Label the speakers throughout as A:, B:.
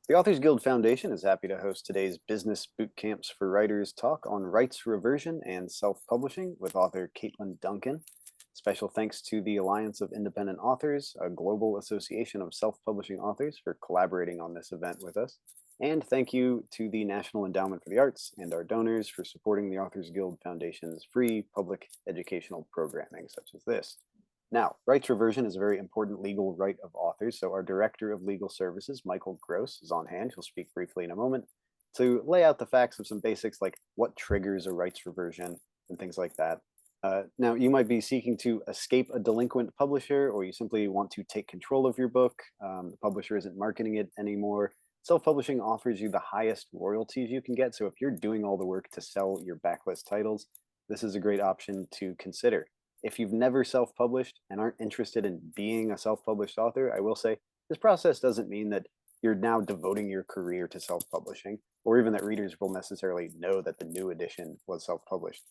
A: The Authors Guild Foundation is happy to host today's Business Boot Camps for Writers talk on rights reversion and self-publishing with author Katlyn Duncan. Special thanks to the Alliance of Independent Authors, a global association of self-publishing authors, for collaborating on this event with us. And thank you to the National Endowment for the Arts and our donors for supporting the Authors Guild Foundation's free public educational programming such as this. Now, rights reversion is a very important legal right of authors, so our Director of Legal Services, Michael Gross, is on hand. He'll speak briefly in a moment to lay out the facts of some basics like what triggers a rights reversion and things like that. Now, you might be seeking to escape a delinquent publisher, or you simply want to take control of your book. The publisher isn't marketing it anymore. Self-publishing offers you the highest royalties you can get, so if you're doing all the work to sell your backlist titles, this is a great option to consider. If you've never self-published and aren't interested in being a self-published author, I will say this process doesn't mean that you're now devoting your career to self-publishing, or even that readers will necessarily know that the new edition was self-published.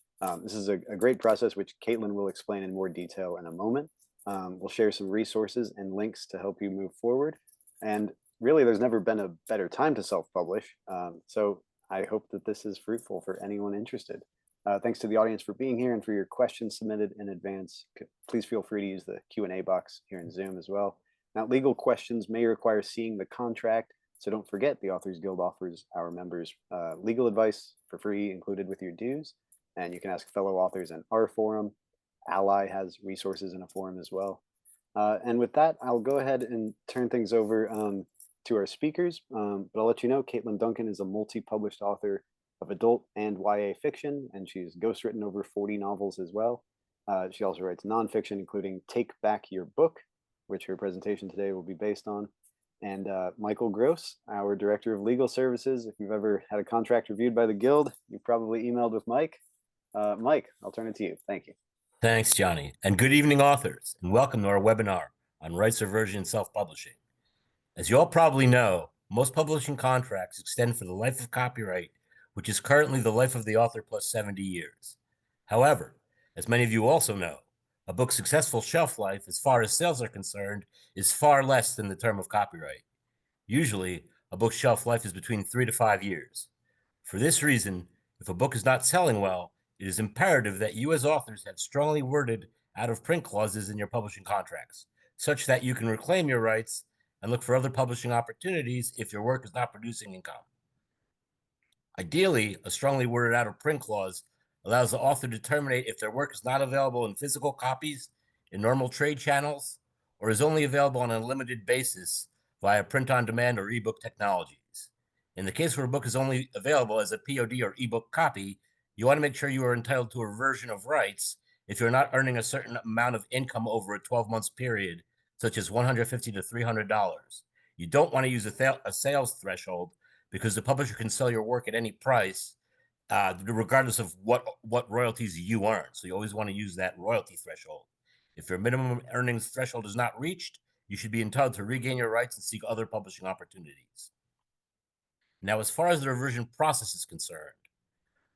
A: This is a great process, which Katlyn will explain in more detail in a moment. We'll share some resources and links to help you move forward. And really, there's never been a better time to self-publish. So I hope that this is fruitful for anyone interested. Thanks to the audience for being here and for your questions submitted in advance. Please feel free to use the Q&A box here in Zoom as well. Now, legal questions may require seeing the contract, so don't forget the Authors Guild offers our members legal advice for free included with your dues, and you can ask fellow authors in our forum. ALLi has resources in a forum as well. And with that, I'll go ahead and turn things over to our speakers, but I'll let you know Katlyn Duncan is a multi-published author of adult and YA fiction, and she's ghostwritten over 40 novels as well. She also writes nonfiction, including Take Back Your Book, which her presentation today will be based on. And Michael Gross, our Director of Legal Services. If you've ever had a contract reviewed by the Guild, you've probably emailed with Mike. Mike, I'll turn it to you. Thank you.
B: Thanks, Johnny, and good evening, authors, and welcome to our webinar on rights reversion and self-publishing. As you all probably know, most publishing contracts extend for the life of copyright, which is currently the life of the author plus 70 years. However, as many of you also know, a book's successful shelf life, as far as sales are concerned, is far less than the term of copyright. Usually, a book's shelf life is between 3 to 5 years. For this reason, if a book is not selling well, it is imperative that you as authors have strongly worded out-of-print clauses in your publishing contracts, such that you can reclaim your rights and look for other publishing opportunities if your work is not producing income. Ideally, a strongly worded out-of-print clause allows the author to terminate if their work is not available in physical copies, in normal trade channels, or is only available on a limited basis via print-on-demand or ebook technologies. In the case where a book is only available as a POD or ebook copy, you want to make sure you are entitled to a reversion of rights if you're not earning a certain amount of income over a 12-month period, such as $150 to $300. You don't want to use a sales threshold because the publisher can sell your work at any price, regardless of what royalties you earn. So you always want to use that royalty threshold. If your minimum earnings threshold is not reached, you should be entitled to regain your rights and seek other publishing opportunities. Now, as far as the reversion process is concerned,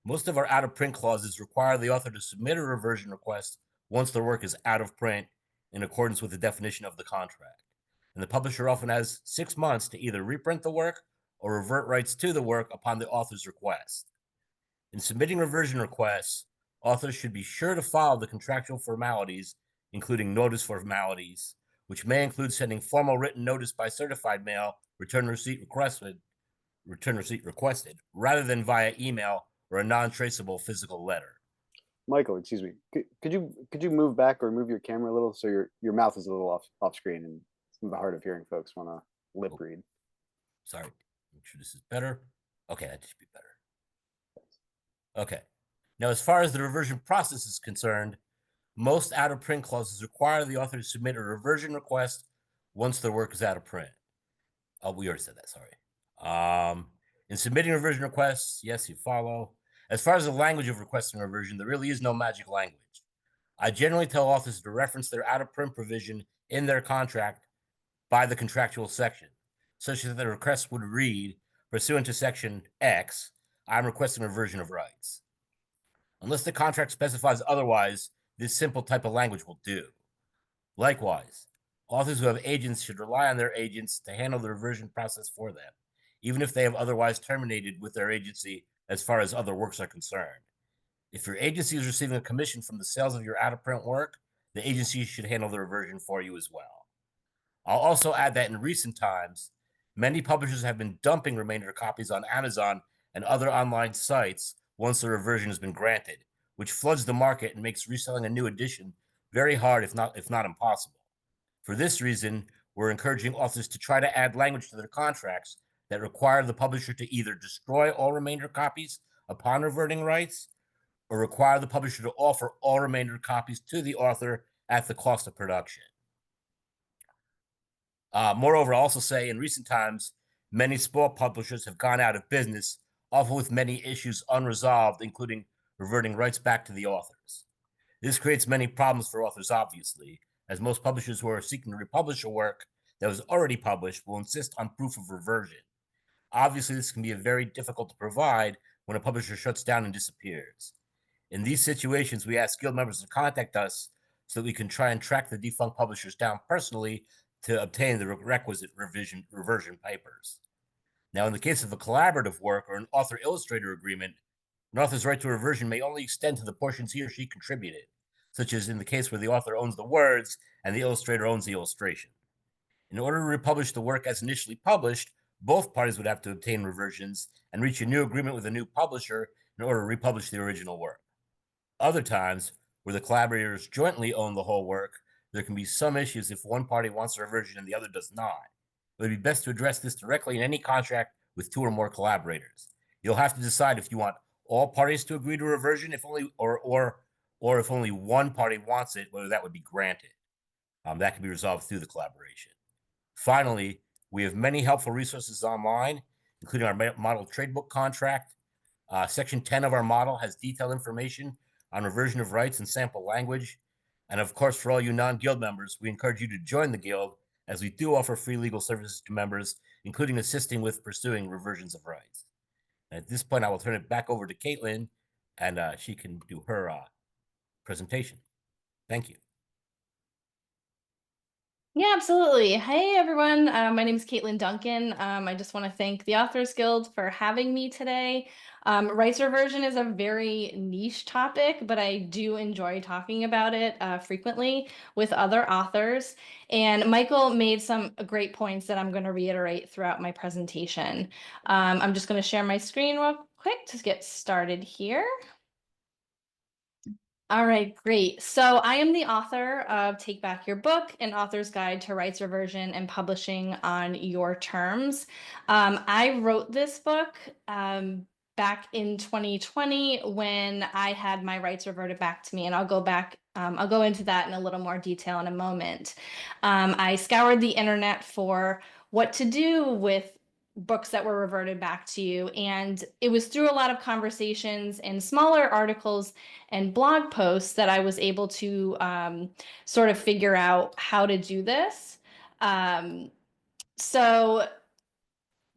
B: most of our out-of-print clauses require the author to submit a reversion request once their work is out of print in accordance with the definition of the contract. And the publisher often has 6 months to either reprint the work or revert rights to the work upon the author's request. In submitting reversion requests, authors should be sure to follow the contractual formalities, including notice formalities, which may include sending formal written notice by certified mail, return receipt requested, rather than via email or a non-traceable physical letter.
A: Michael, excuse me. Could you move back or move your camera a little so your mouth is a little off screen, and some of the hard of hearing folks want to lip read.
B: Sorry, make sure this is better. Okay, that should be better. Okay. Now, as far as the reversion process is concerned, most out-of-print clauses require the author to submit a reversion request once their work is out of print. Oh, we already said that, sorry. In submitting reversion requests, yes, you follow. As far as the language of requesting reversion, there really is no magic language. I generally tell authors to reference their out-of-print provision in their contract by the contractual section, such that the request would read, pursuant to section X, I'm requesting reversion of rights. Unless the contract specifies otherwise, this simple type of language will do. Likewise, authors who have agents should rely on their agents to handle the reversion process for them. even if they have otherwise terminated with their agency as far as other works are concerned. If your agency is receiving a commission from the sales of your out of print work, the agency should handle the reversion for you as well. I'll also add that in recent times, many publishers have been dumping remainder copies on Amazon and other online sites once the reversion has been granted, which floods the market and makes reselling a new edition very hard, if not impossible. For this reason, we're encouraging authors to try to add language to their contracts that require the publisher to either destroy all remainder copies upon reverting rights or require the publisher to offer all remainder copies to the author at the cost of production. Moreover, I'll also say in recent times, many small publishers have gone out of business, often with many issues unresolved, including reverting rights back to the authors. This creates many problems for authors, obviously, as most publishers who are seeking to republish a work that was already published will insist on proof of reversion. Obviously, this can be very difficult to provide when a publisher shuts down and disappears. In these situations, we ask Guild members to contact us so that we can try and track the defunct publishers down personally to obtain the requisite reversion papers. Now, in the case of a collaborative work or an author-illustrator agreement, an author's right to reversion may only extend to the portions he or she contributed, such as in the case where the author owns the words and the illustrator owns the illustration. In order to republish the work as initially published, both parties would have to obtain reversions and reach a new agreement with a new publisher in order to republish the original work. Other times, where the collaborators jointly own the whole work, there can be some issues if one party wants a reversion and the other does not. It would be best to address this directly in any contract with two or more collaborators. You'll have to decide if you want all parties to agree to a reversion, if only or if only one party wants it, whether that would be granted. That can be resolved through the collaboration. Finally, we have many helpful resources online, including our model trade book contract. Section 10 of our model has detailed information on reversion of rights and sample language. And of course, for all you non-guild members, we encourage you to join the guild as we do offer free legal services to members, including assisting with pursuing reversions of rights. And at this point, I will turn it back over to Katlyn, and she can do her presentation. Thank you.
C: Yeah, absolutely. Hey, everyone. My name is Katlyn Duncan. I just want to thank the Authors Guild for having me today. Rights reversion is a very niche topic, but I do enjoy talking about it frequently with other authors. And Michael made some great points that I'm going to reiterate throughout my presentation. I'm just going to share my screen real quick to get started here. All right, great. So I am the author of Take Back Your Book, an author's guide to rights reversion and publishing on your terms. I wrote this book back in 2020 when I had my rights reverted back to me, and I'll go into that in a little more detail in a moment. I scoured the internet for what to do with books that were reverted back to you. And it was through a lot of conversations and smaller articles and blog posts that I was able to sort of figure out how to do this.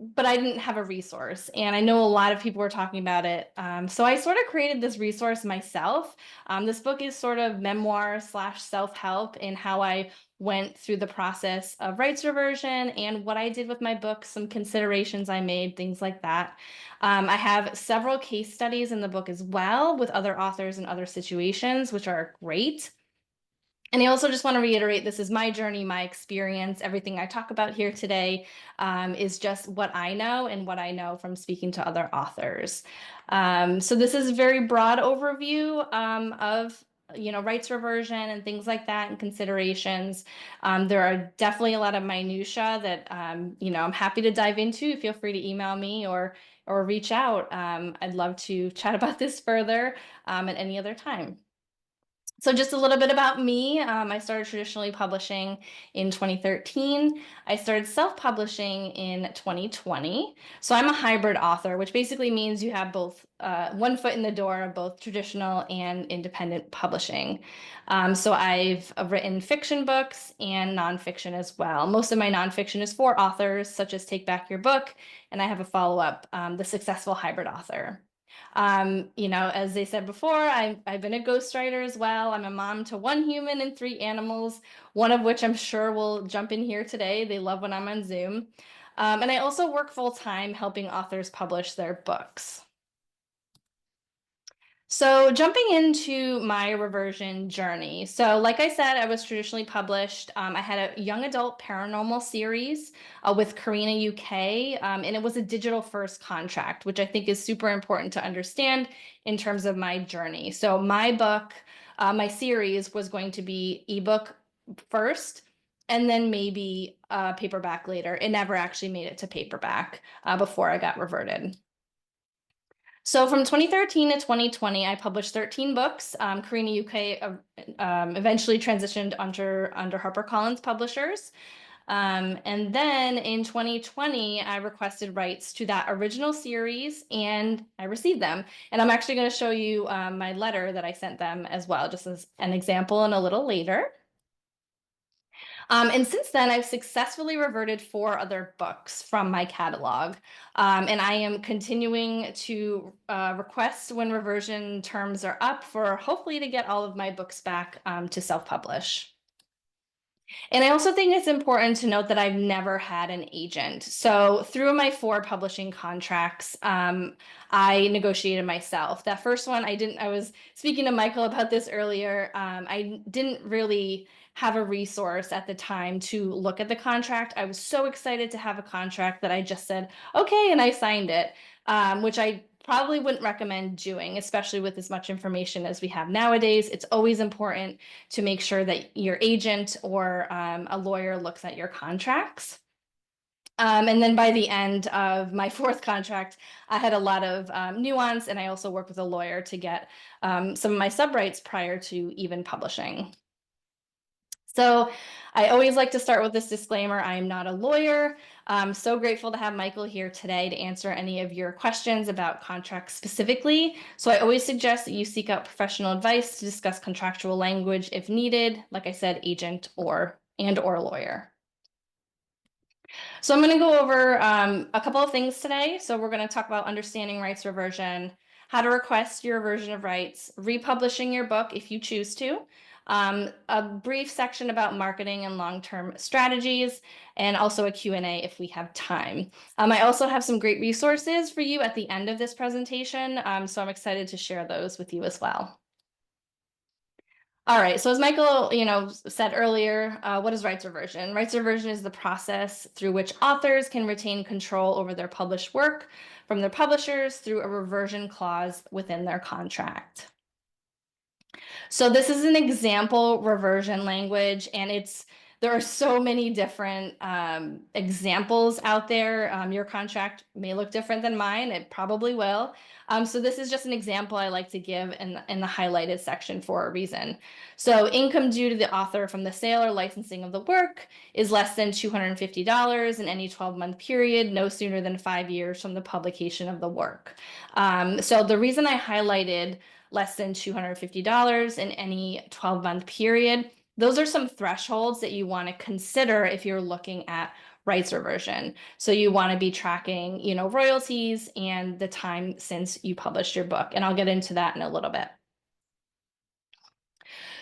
C: But I didn't have a resource, and I know a lot of people were talking about it. So I sort of created this resource myself. This book is sort of memoir / self-help in how I went through the process of rights reversion and what I did with my book, some considerations I made, things like that. I have several case studies in the book as well with other authors and other situations, which are great. And I also just want to reiterate, this is my journey, my experience. Everything I talk about here today is just what I know and what I know from speaking to other authors. So this is a very broad overview of rights reversion and things like that and considerations. There are definitely a lot of minutia that I'm happy to dive into. Feel free to email me or reach out. I'd love to chat about this further at any other time. So just a little bit about me. I started traditionally publishing in 2013. I started self-publishing in 2020. So I'm a hybrid author, which basically means you have both one foot in the door of both traditional and independent publishing. So I've written fiction books and nonfiction as well. Most of my nonfiction is for authors, such as Take Back Your Book, and I have a follow-up, The Successful Hybrid Author. As they said before, I've been a ghostwriter as well. I'm a mom to 1 human and 3 animals, one of which I'm sure will jump in here today. They love when I'm on Zoom. And I also work full-time helping authors publish their books. So jumping into my reversion journey. So like I said, I was traditionally published. I had a young adult paranormal series with Carina UK, and it was a digital first contract, which I think is super important to understand in terms of my journey. So my book, my series was going to be ebook first, and then maybe paperback later. It never actually made it to paperback before I got reverted. So from 2013 to 2020, I published 13 books. Carina UK eventually transitioned under HarperCollins Publishers. And then in 2020, I requested rights to that original series and I received them. And I'm actually going to show you my letter that I sent them as well, just as an example and a little later. And since then, I've successfully reverted 4 other books from my catalog. And I am continuing to request when reversion terms are up for hopefully to get all of my books back to self-publish. And I also think it's important to note that I've never had an agent. So through my 4 publishing contracts, I negotiated myself. That first one, I was speaking to Michael about this earlier. I didn't really have a resource at the time to look at the contract. I was so excited to have a contract that I just said, okay, and I signed it, which I probably wouldn't recommend doing, especially with as much information as we have nowadays. It's always important to make sure that your agent or a lawyer looks at your contracts. And then by the end of my 4th contract, I had a lot of nuance, and I also worked with a lawyer to get some of my subrights prior to even publishing. So I always like to start with this disclaimer. I am not a lawyer. I'm so grateful to have Michael here today to answer any of your questions about contracts specifically. So I always suggest that you seek out professional advice to discuss contractual language if needed. Like I said, agent or lawyer. So I'm going to go over a couple of things today. So we're going to talk about understanding rights reversion, how to request your reversion of rights, republishing your book if you choose to, a brief section about marketing and long-term strategies, and also a Q&A if we have time. I also have some great resources for you at the end of this presentation, so I'm excited to share those with you as well. All right, so as Michael, said earlier, what is rights reversion? Rights reversion is the process through which authors can retain control over their published work from their publishers through a reversion clause within their contract. So this is an example reversion language, and there are so many different examples out there. Your contract may look different than mine. It probably will. So this is just an example I like to give in the highlighted section for a reason. So income due to the author from the sale or licensing of the work is less than $250 in any 12-month period, no sooner than 5 years from the publication of the work. So the reason I highlighted less than $250 in any 12-month period, those are some thresholds that you want to consider if you're looking at rights reversion. So you want to be tracking, royalties and the time since you published your book. And I'll get into that in a little bit.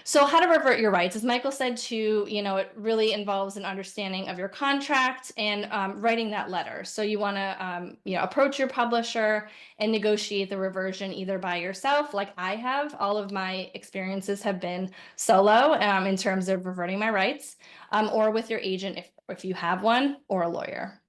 C: So how to revert your rights, as Michael said too, it really involves an understanding of your contract and writing that letter. So you want to, approach your publisher and negotiate the reversion either by yourself, like I have. All of my experiences have been solo in terms of reverting my rights, or with your agent if you have one, or a lawyer.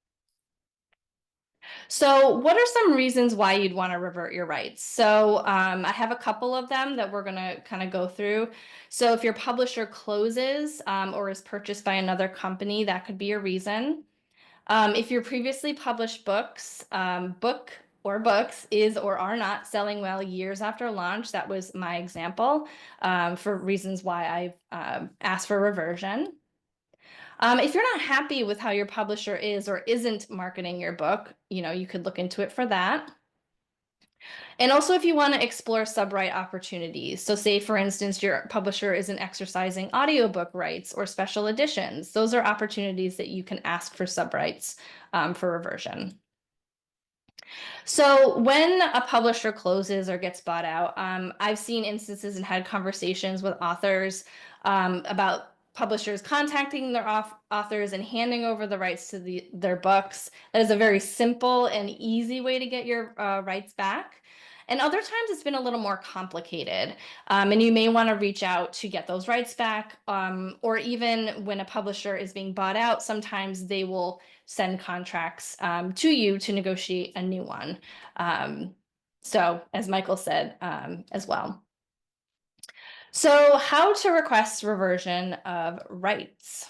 C: So what are some reasons why you'd want to revert your rights? So I have a couple of them that we're going to kind of go through. So if your publisher closes or is purchased by another company, that could be a reason. If your previously published books is or are not selling well years after launch, that was my example for reasons why I've asked for reversion. If you're not happy with how your publisher is or isn't marketing your book, you could look into it for that. And also if you want to explore subright opportunities. So say, for instance, your publisher isn't exercising audiobook rights or special editions. Those are opportunities that you can ask for subrights for reversion. So when a publisher closes or gets bought out, I've seen instances and had conversations with authors about publishers contacting their authors and handing over the rights to their books. That is a very simple and easy way to get your rights back. And other times it's been a little more complicated, and you may want to reach out to get those rights back, or even when a publisher is being bought out, sometimes they will send contracts to you to negotiate a new one. So as Michael said as well. So how to request reversion of rights.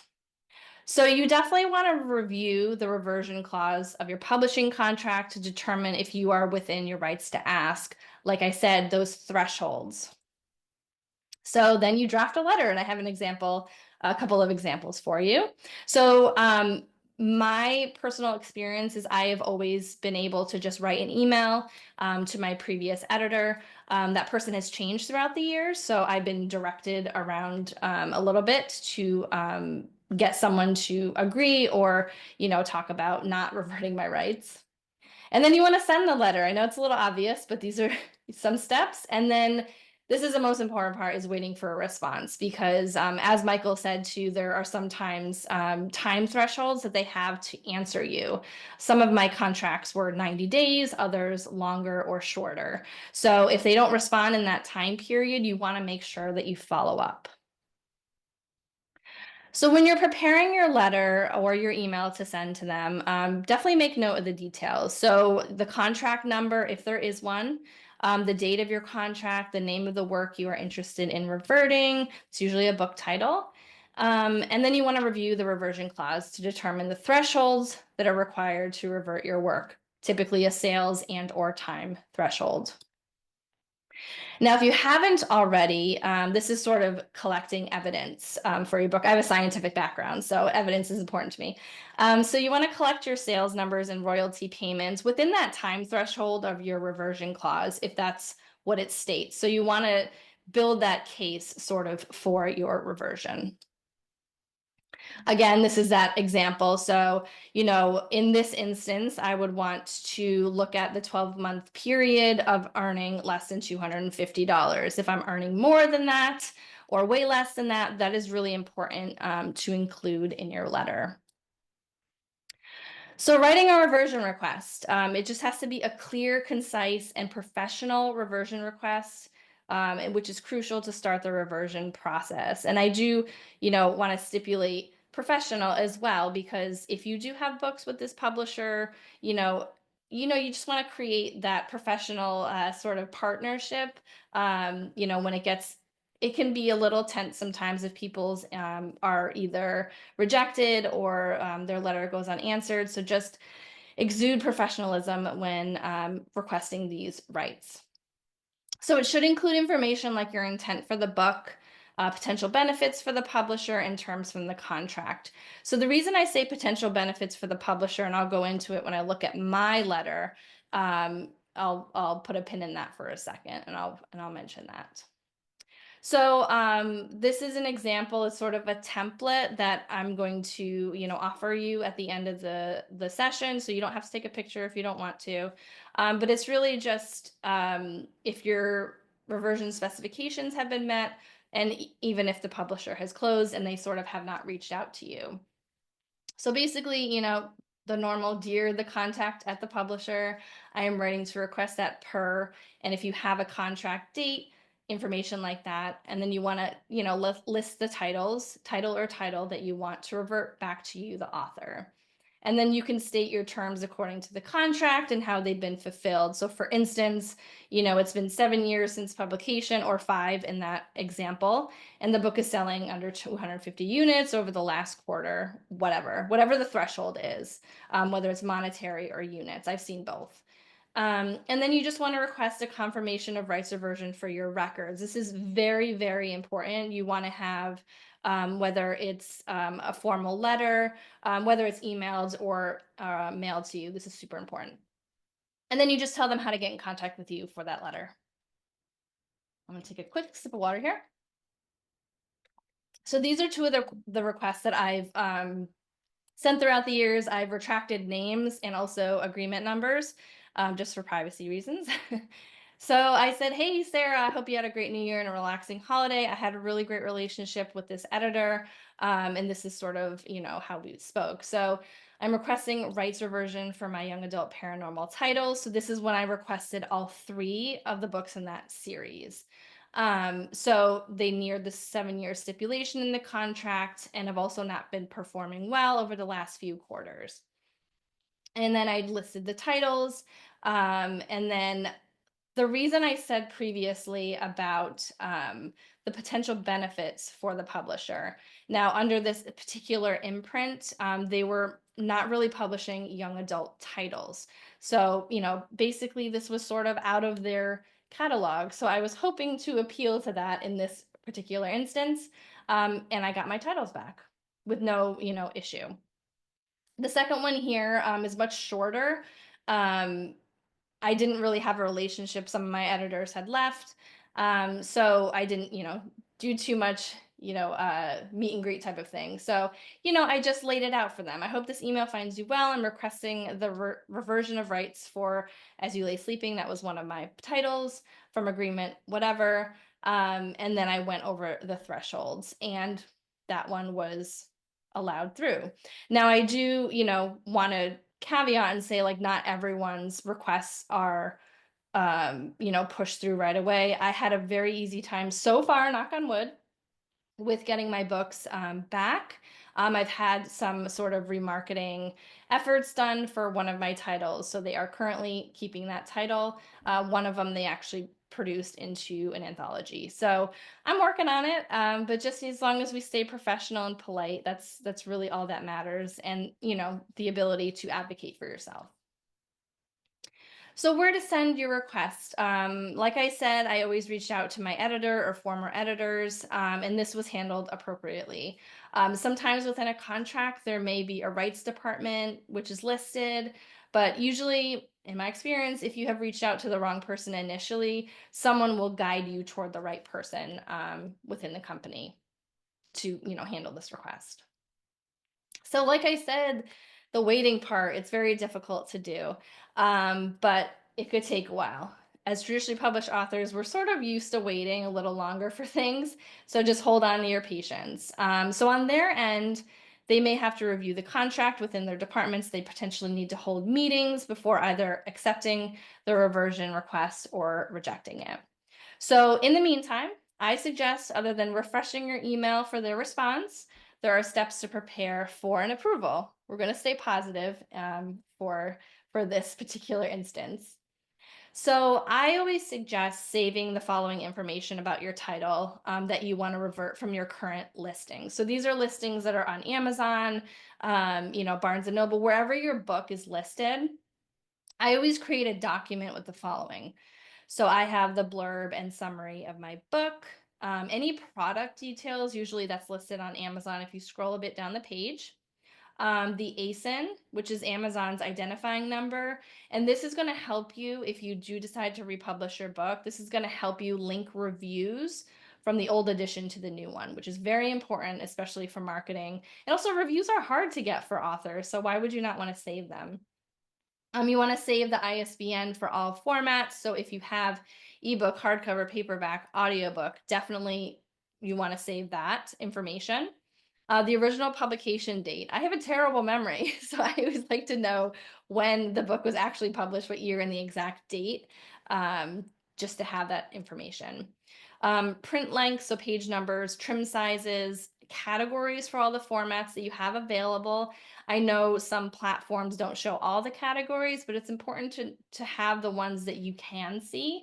C: So you definitely want to review the reversion clause of your publishing contract to determine if you are within your rights to ask. Like I said, those thresholds. So then you draft a letter, and I have an example, a couple of examples for you. So my personal experience is I have always been able to just write an email to my previous editor. That person has changed throughout the years, so I've been directed around a little bit to get someone to agree or, talk about not reverting my rights. And then you want to send the letter. I know it's a little obvious, but these are some steps. And then this is the most important part, is waiting for a response, because as Michael said too, there are sometimes time thresholds that they have to answer you. Some of my contracts were 90 days, others longer or shorter. So if they don't respond in that time period, you want to make sure that you follow up. So when you're preparing your letter or your email to send to them, definitely make note of the details. So the contract number, if there is one, the date of your contract, the name of the work you are interested in reverting. It's usually a book title. And then you want to review the reversion clause to determine the thresholds that are required to revert your work, typically a sales and/or time threshold. Now, if you haven't already, this is sort of collecting evidence for your book. I have a scientific background, so evidence is important to me. So you want to collect your sales numbers and royalty payments within that time threshold of your reversion clause, if that's what it states. So you want to build that case sort of for your reversion. Again, this is that example. So, in this instance, I would want to look at the 12-month period of earning less than $250. If I'm earning more than that or way less than that, that is really important to include in your letter. So writing a reversion request, it just has to be a clear, concise, and professional reversion request, which is crucial to start the reversion process. And I do, want to stipulate professional as well, because if you do have books with this publisher, you you just want to create that professional sort of partnership. When it can be a little tense sometimes if people's are either rejected or their letter goes unanswered. So just exude professionalism when requesting these rights. So it should include information like your intent for the book, potential benefits for the publisher, and terms from the contract. So the reason I say potential benefits for the publisher, and I'll go into it when I look at my letter, I'll put a pin in that for a second, and I'll mention that. So this is an example. It's sort of a template that I'm going to, offer you at the end of the session. So you don't have to take a picture if you don't want to. But it's really just if your reversion specifications have been met, and even if the publisher has closed and they sort of have not reached out to you. So basically, the normal, dear the contact at the publisher, I am writing to request that per, and if you have a contract date, information like that, and then you want to list the title or title that you want to revert back to you, the author. And then you can state your terms according to the contract and how they've been fulfilled. So for instance, it's been 7 years since publication, or 5 in that example, and the book is selling under 250 units over the last quarter, whatever the threshold is, whether it's monetary or units. I've seen both. And then you just want to request a confirmation of rights reversion for your records. This is very, very important. You want to have whether it's a formal letter, whether it's emailed or mailed to you. This is super important. And then you just tell them how to get in contact with you for that letter. I'm going to take a quick sip of water here. So these are two of the requests that I've sent throughout the years. I've retracted names and also agreement numbers just for privacy reasons. So I said, hey, Sarah, I hope you had a great New Year and a relaxing holiday. I had a really great relationship with this editor. And this is sort of, how we spoke. So I'm requesting rights reversion for my young adult paranormal titles. So this is when I requested all 3 of the books in that series. So they neared the 7-year stipulation in the contract and have also not been performing well over the last few quarters. And then I listed the titles. And then the reason I said previously about the potential benefits for the publisher. Now, under this particular imprint, they were not really publishing young adult titles. So, basically, this was sort of out of their catalog. So I was hoping to appeal to that in this particular instance. And I got my titles back with no, issue. The second one here is much shorter. I didn't really have a relationship. Some of my editors had left. So I didn't, do too much, meet and greet type of thing. So, I just laid it out for them. I hope this email finds you well. I'm requesting the reversion of rights for As You Lay Sleeping. That was one of my titles from agreement, whatever. And then I went over the thresholds, and that one was allowed through. Now I do, want to caveat and say, like, not everyone's requests are pushed through right away. I had a very easy time so far, knock on wood, with getting my books back. I've had some sort of remarketing efforts done for one of my titles, so they are currently keeping that title. One of them they actually produced into an anthology, so I'm working on it. But just as long as we stay professional and polite, that's really all that matters, and the ability to advocate for yourself. So where to send your request? Like I said, I always reached out to my editor or former editors, and this was handled appropriately. Sometimes within a contract, there may be a rights department, which is listed, but usually, in my experience, if you have reached out to the wrong person initially, someone will guide you toward the right person within the company to, handle this request. So like I said, the waiting part, it's very difficult to do, but it could take a while. As traditionally published authors, we're sort of used to waiting a little longer for things, so just hold on to your patience. So on their end, they may have to review the contract within their departments. They potentially need to hold meetings before either accepting the reversion request or rejecting it. So in the meantime, I suggest, other than refreshing your email for their response, there are steps to prepare for an approval. We're going to stay positive for this particular instance. So I always suggest saving the following information about your title that you want to revert from your current listing. So these are listings that are on Amazon, Barnes and Noble, wherever your book is listed. I always create a document with the following. So I have the blurb and summary of my book. Any product details, usually that's listed on Amazon if you scroll a bit down the page. The ASIN, which is Amazon's identifying number. And this is going to help you if you do decide to republish your book. This is going to help you link reviews from the old edition to the new one, which is very important, especially for marketing. And also, reviews are hard to get for authors, so why would you not want to save them? You want to save the ISBN for all formats. So if you have ebook, hardcover, paperback, audiobook, definitely you want to save that information. The original publication date. I have a terrible memory, so I always like to know when the book was actually published, what year, and the exact date, just to have that information. Print length, so page numbers, trim sizes, categories for all the formats that you have available. I know some platforms don't show all the categories, but it's important to have the ones that you can see.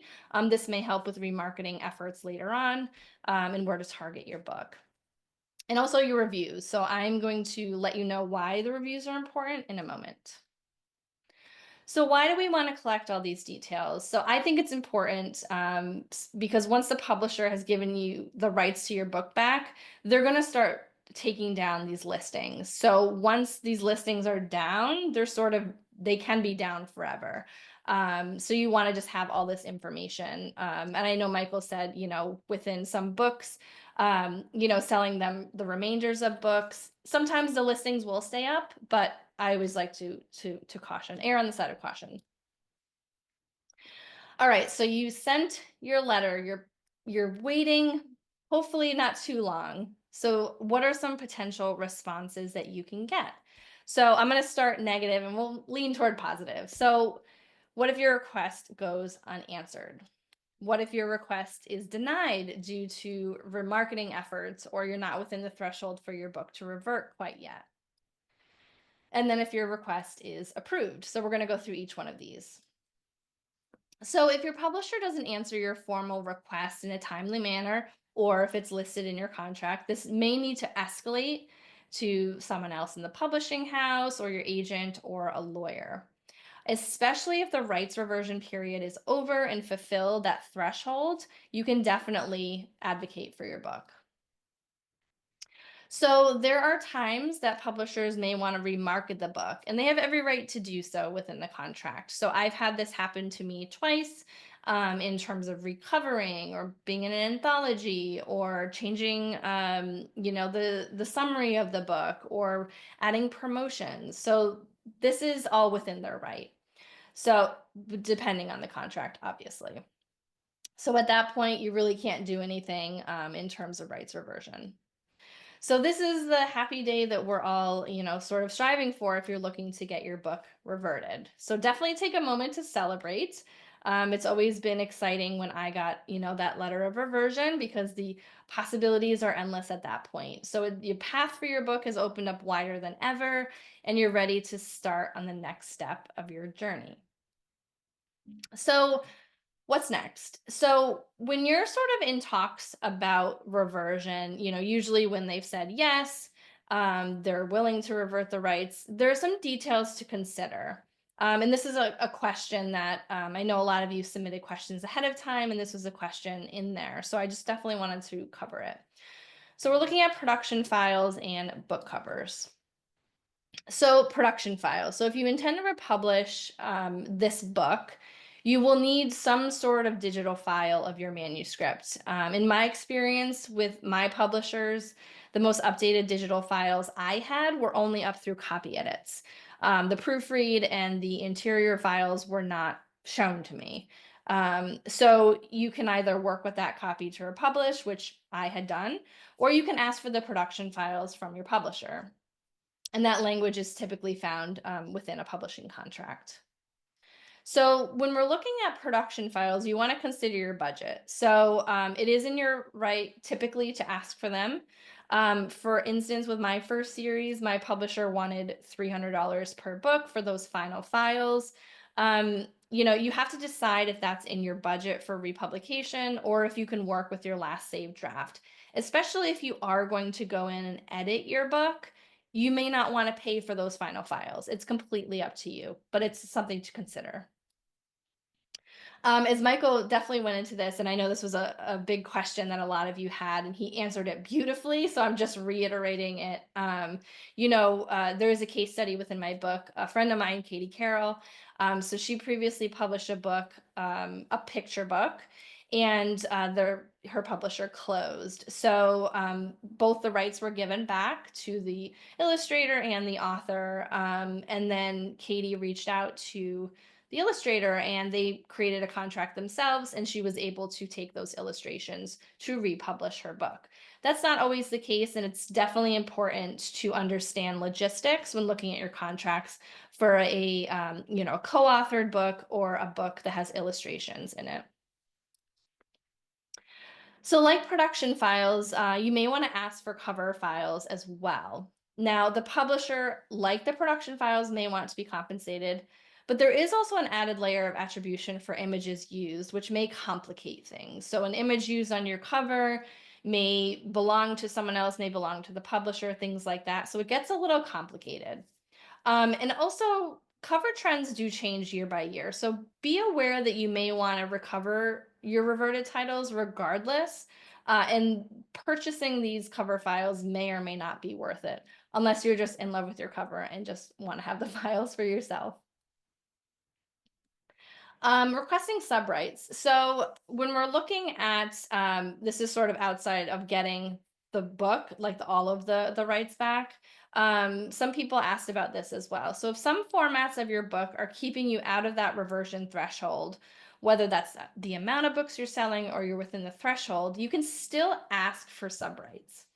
C: This may help with remarketing efforts later on, and where to target your book. And also your reviews. So I'm going to let you know why the reviews are important in a moment. So why do we want to collect all these details? So I think it's important because once the publisher has given you the rights to your book back, they're going to start taking down these listings. So once these listings are down, they can be down forever. So you want to just have all this information. And I know Michael said, within some books, selling them the remainders of books. Sometimes the listings will stay up, but I always like to caution, err on the side of caution. All right, so you sent your letter, you're waiting, hopefully not too long. So, what are some potential responses that you can get? So, I'm going to start negative and we'll lean toward positive. So, what if your request goes unanswered? What if your request is denied due to remarketing efforts or you're not within the threshold for your book to revert quite yet? And then if your request is approved. So, we're going to go through each one of these. So, if your publisher doesn't answer your formal request in a timely manner, or if it's listed in your contract, this may need to escalate to someone else in the publishing house or your agent or a lawyer, especially if the rights reversion period is over and fulfilled that threshold. You can definitely advocate for your book. So there are times that publishers may want to remarket the book, and they have every right to do so within the contract. So I've had this happen to me twice, in terms of recovering or being in an anthology or changing, the summary of the book or adding promotions. So this is all within their right. So depending on the contract, obviously. So at that point, you really can't do anything in terms of rights reversion. So this is the happy day that we're all, sort of striving for if you're looking to get your book reverted. So definitely take a moment to celebrate. It's always been exciting when I got, that letter of reversion because the possibilities are endless at that point. So your path for your book has opened up wider than ever, and you're ready to start on the next step of your journey. So what's next? So when you're sort of in talks about reversion, usually when they've said yes, they're willing to revert the rights, there are some details to consider. And this is a question that I know a lot of you submitted questions ahead of time, and this was a question in there. So I just definitely wanted to cover it. So we're looking at production files and book covers. So production files. So if you intend to republish this book, you will need some sort of digital file of your manuscript. In my experience with my publishers, the most updated digital files I had were only up through copy edits. The proofread and the interior files were not shown to me. So you can either work with that copy to republish, which I had done, or you can ask for the production files from your publisher. And that language is typically found within a publishing contract. So when we're looking at production files, you want to consider your budget. So it is in your right typically to ask for them. For instance, with my first series, my publisher wanted $300 per book for those final files. You have to decide if that's in your budget for republication or if you can work with your last saved draft, especially if you are going to go in and edit your book. You may not want to pay for those final files. It's completely up to you, but it's something to consider. As Michael definitely went into this, and I know this was a big question that a lot of you had, and he answered it beautifully, so I'm just reiterating it. There is a case study within my book. A friend of mine, Katie Carroll, so she previously published a book, a picture book, and her publisher closed. So both the rights were given back to the illustrator and the author, and then Katie reached out to the illustrator and they created a contract themselves, and she was able to take those illustrations to republish her book. That's not always the case, and it's definitely important to understand logistics when looking at your contracts for a co-authored book or a book that has illustrations in it. So like production files, you may want to ask for cover files as well. Now, the publisher, like the production files, may want to be compensated, but there is also an added layer of attribution for images used, which may complicate things. So an image used on your cover may belong to someone else, may belong to the publisher, things like that. So it gets a little complicated. And also, cover trends do change year by year. So be aware that you may want to recover your reverted titles regardless. And purchasing these cover files may or may not be worth it, unless you're just in love with your cover and just want to have the files for yourself. Requesting subrights. So when we're looking at, this is sort of outside of getting the book, like all of the rights back. Some people asked about this as well. So if some formats of your book are keeping you out of that reversion threshold, whether that's the amount of books you're selling or you're within the threshold, you can still ask for subrights.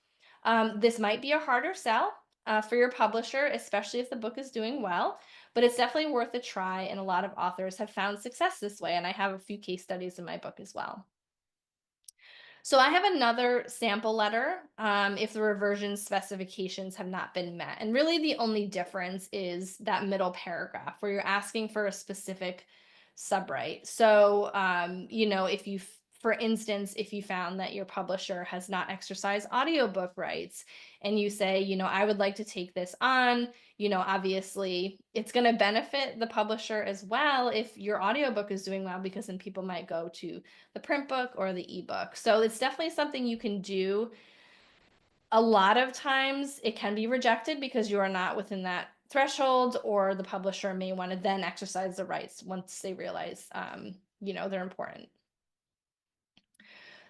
C: This might be a harder sell for your publisher, especially if the book is doing well, but it's definitely worth a try. And a lot of authors have found success this way. And I have a few case studies in my book as well. So I have another sample letter if the reversion specifications have not been met. And really the only difference is that middle paragraph where you're asking for a specific subright. So, if you, for instance, if you found that your publisher has not exercised audiobook rights and you say, I would like to take this on, obviously it's going to benefit the publisher as well if your audiobook is doing well, because then people might go to the print book or the ebook. So it's definitely something you can do. A lot of times it can be rejected because you are not within that threshold, or the publisher may want to then exercise the rights once they realize, they're important.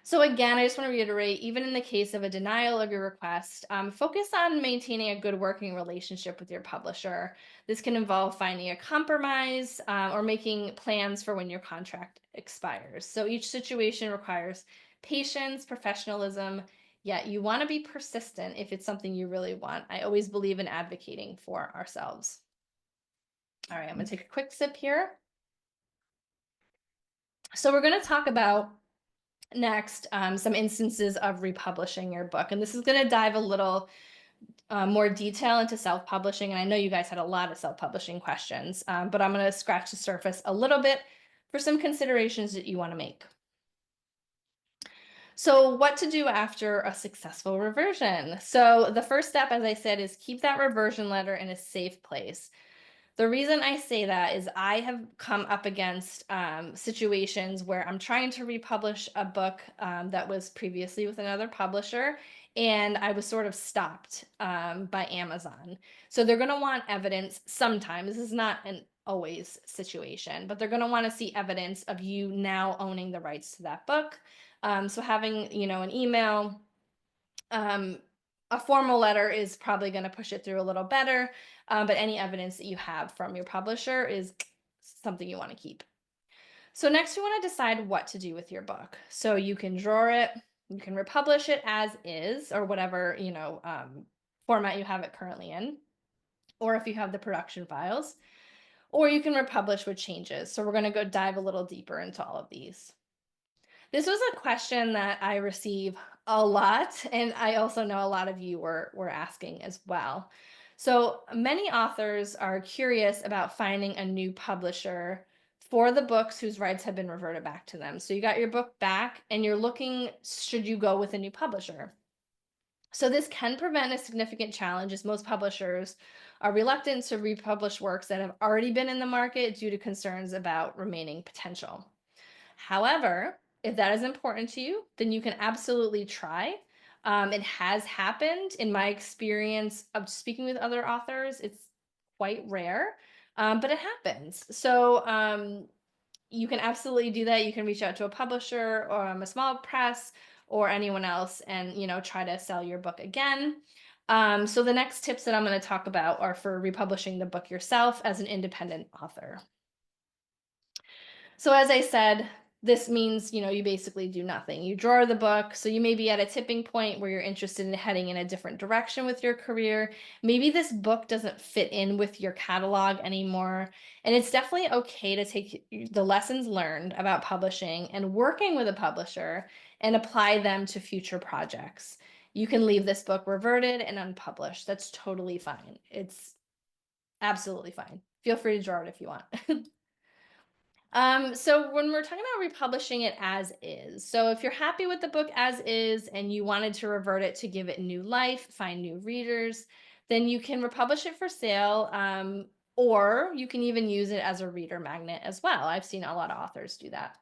C: So again, I just want to reiterate, even in the case of a denial of your request, focus on maintaining a good working relationship with your publisher. This can involve finding a compromise or making plans for when your contract expires. So each situation requires patience, professionalism, yet you want to be persistent if it's something you really want. I always believe in advocating for ourselves. All right, I'm going to take a quick sip here. So we're going to talk about next, some instances of republishing your book. And this is going to dive a little more detail into self-publishing. And I know you guys had a lot of self-publishing questions, but I'm going to scratch the surface a little bit for some considerations that you want to make. So what to do after a successful reversion? So the first step, as I said, is keep that reversion letter in a safe place. The reason I say that is I have come up against situations where I'm trying to republish a book that was previously with another publisher, and I was sort of stopped by Amazon. So they're going to want evidence sometimes. This is not an always situation, but they're going to want to see evidence of you now owning the rights to that book. So having, an email, a formal letter is probably going to push it through a little better, but any evidence that you have from your publisher is something you want to keep. So next you want to decide what to do with your book. So you can draw it, you can republish it as is, or whatever, format you have it currently in, or if you have the production files, or you can republish with changes. So we're going to go dive a little deeper into all of these. This was a question that I receive a lot, and I also know a lot of you were asking as well. So many authors are curious about finding a new publisher for the books whose rights have been reverted back to them. So you got your book back and you're looking, should you go with a new publisher? So this can prevent a significant challenge, as most publishers are reluctant to republish works that have already been in the market due to concerns about remaining potential. However, if that is important to you, then you can absolutely try. It has happened in my experience of speaking with other authors. It's quite rare, but it happens. So you can absolutely do that. You can reach out to a publisher or a small press or anyone else and, try to sell your book again. So the next tips that I'm going to talk about are for republishing the book yourself as an independent author. So as I said, this means, you basically do nothing. You draw the book. So you may be at a tipping point where you're interested in heading in a different direction with your career. Maybe this book doesn't fit in with your catalog anymore. And it's definitely okay to take the lessons learned about publishing and working with a publisher and apply them to future projects. You can leave this book reverted and unpublished. That's totally fine. It's absolutely fine. Feel free to draw it if you want. So when we're talking about republishing it as is, so if you're happy with the book as is and you wanted to revert it to give it new life, find new readers, then you can republish it for sale, or you can even use it as a reader magnet as well. I've seen a lot of authors do that.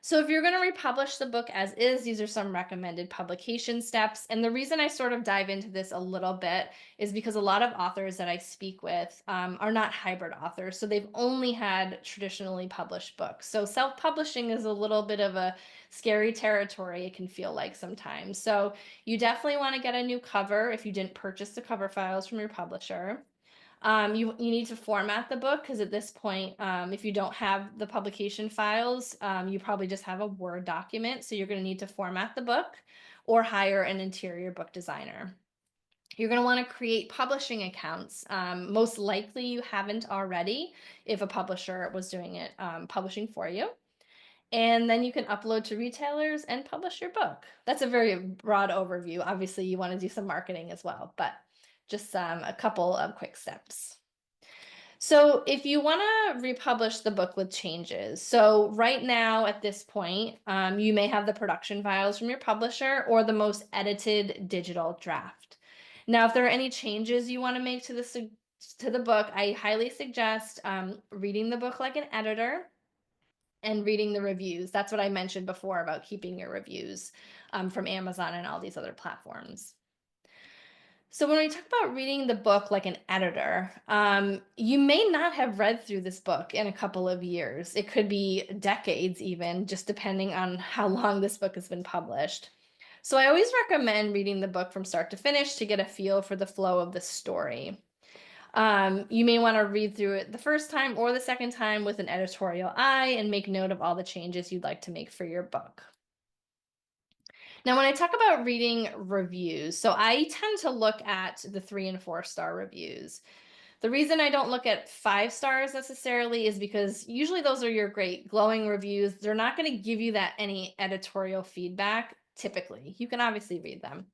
C: So if you're going to republish the book as is, these are some recommended publication steps. And the reason I sort of dive into this a little bit is because a lot of authors that I speak with are not hybrid authors. So they've only had traditionally published books. So self-publishing is a little bit of a scary territory, it can feel like sometimes. So you definitely want to get a new cover if you didn't purchase the cover files from your publisher. You need to format the book because at this point, if you don't have the publication files, you probably just have a Word document. So you're going to need to format the book or hire an interior book designer. You're going to want to create publishing accounts. Most likely you haven't already if a publisher was doing it, publishing for you. And then you can upload to retailers and publish your book. That's a very broad overview. Obviously, you want to do some marketing as well, but just a couple of quick steps. So if you want to republish the book with changes, so right now at this point, you may have the production files from your publisher or the most edited digital draft. Now, if there are any changes you want to make to the book, I highly suggest reading the book like an editor and reading the reviews. That's what I mentioned before about keeping your reviews from Amazon and all these other platforms. So when we talk about reading the book like an editor, you may not have read through this book in a couple of years. It could be decades even, just depending on how long this book has been published. So I always recommend reading the book from start to finish to get a feel for the flow of the story. You may want to read through it the first time or the second time with an editorial eye and make note of all the changes you'd like to make for your book. Now, when I talk about reading reviews, so I tend to look at the 3 and 4 star reviews. The reason I don't look at 5 stars necessarily is because usually those are your great glowing reviews. They're not going to give you that any editorial feedback typically. You can obviously read them.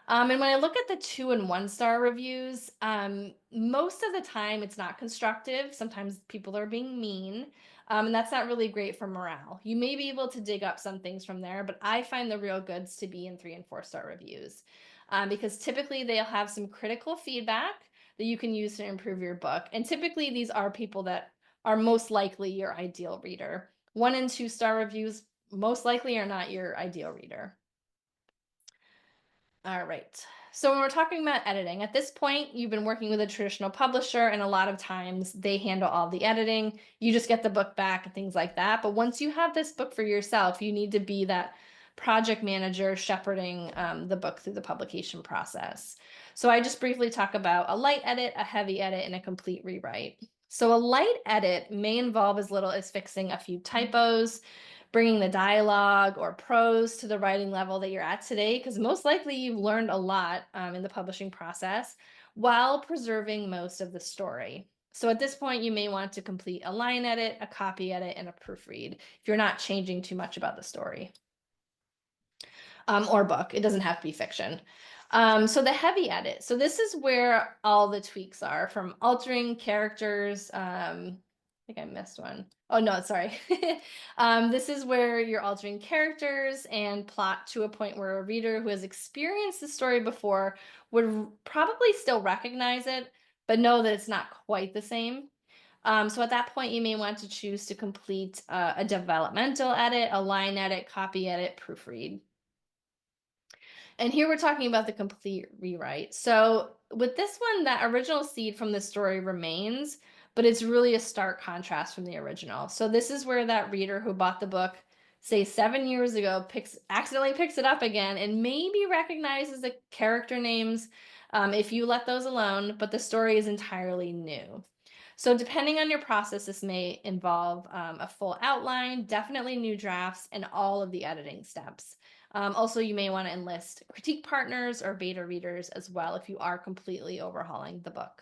C: And when I look at the 2 and 1 star reviews, most of the time it's not constructive. Sometimes people are being mean, and that's not really great for morale. You may be able to dig up some things from there, but I find the real goods to be in 3 and 4 star reviews because typically they'll have some critical feedback that you can use to improve your book. And typically these are people that are most likely your ideal reader. 1 and 2 star reviews most likely are not your ideal reader. All right. So when we're talking about editing, at this point, you've been working with a traditional publisher, and a lot of times they handle all the editing. You just get the book back and things like that. But once you have this book for yourself, you need to be that project manager shepherding the book through the publication process. So I just briefly talk about a light edit, a heavy edit, and a complete rewrite. So a light edit may involve as little as fixing a few typos, bringing the dialogue or prose to the writing level that you're at today, because most likely you've learned a lot in the publishing process while preserving most of the story. So at this point, you may want to complete a line edit, a copy edit, and a proofread if you're not changing too much about the story or book. It doesn't have to be fiction. So the heavy edit. So this is where all the tweaks are, from altering characters. I think I missed one. Oh no, sorry. This is where you're altering characters and plot to a point where a reader who has experienced the story before would probably still recognize it, but know that it's not quite the same. So at that point, you may want to choose to complete a developmental edit, a line edit, copy edit, proofread. And here we're talking about the complete rewrite. So with this one, that original seed from the story remains, but it's really a stark contrast from the original. So this is where that reader who bought the book, say 7 years ago, accidentally picks it up again and maybe recognizes the character names if you let those alone, but the story is entirely new. So depending on your process, this may involve a full outline, definitely new drafts, and all of the editing steps. Also, you may want to enlist critique partners or beta readers as well if you are completely overhauling the book.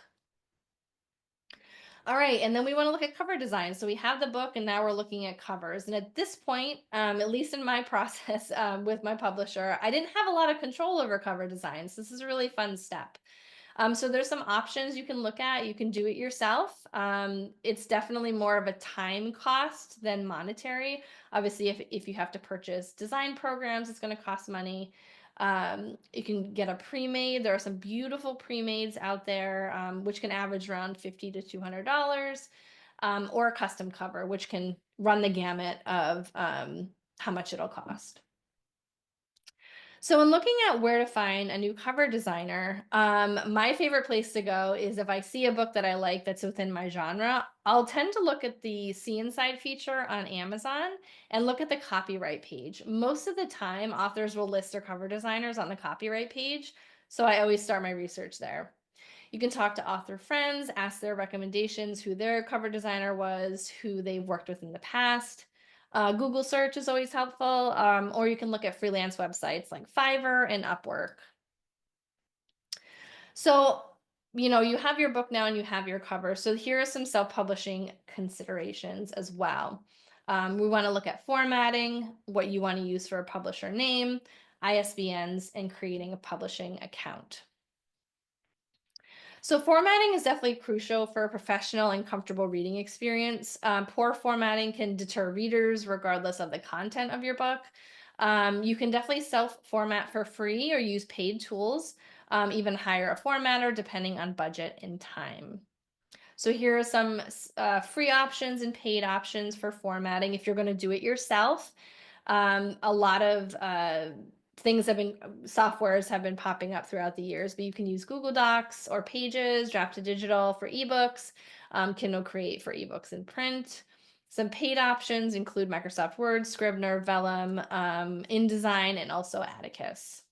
C: All right, and then we want to look at cover design. So we have the book and now we're looking at covers. And at this point, at least in my process with my publisher, I didn't have a lot of control over cover designs. This is a really fun step. So there's some options you can look at. You can do it yourself. It's definitely more of a time cost than monetary. Obviously, if you have to purchase design programs, it's going to cost money. You can get a pre-made. There are some beautiful pre-mades out there, which can average around $50 to $200, or a custom cover, which can run the gamut of how much it'll cost. So in looking at where to find a new cover designer, my favorite place to go is if I see a book that I like that's within my genre, I'll tend to look at the See Inside feature on Amazon and look at the copyright page. Most of the time, authors will list their cover designers on the copyright page, so I always start my research there. You can talk to author friends, ask their recommendations, who their cover designer was, who they've worked with in the past. Google search is always helpful, or you can look at freelance websites like Fiverr and Upwork. So, you have your book now and you have your cover. So here are some self-publishing considerations as well. We want to look at formatting, what you want to use for a publisher name, ISBNs, and creating a publishing account. So formatting is definitely crucial for a professional and comfortable reading experience. Poor formatting can deter readers regardless of the content of your book. You can definitely self-format for free or use paid tools, even hire a formatter depending on budget and time. So here are some free options and paid options for formatting if you're going to do it yourself. A lot of softwares have been popping up throughout the years, but you can use Google Docs or Pages, Draft to Digital for ebooks, Kindle Create for ebooks in print. Some paid options include Microsoft Word, Scrivener, Vellum, InDesign, and also Atticus.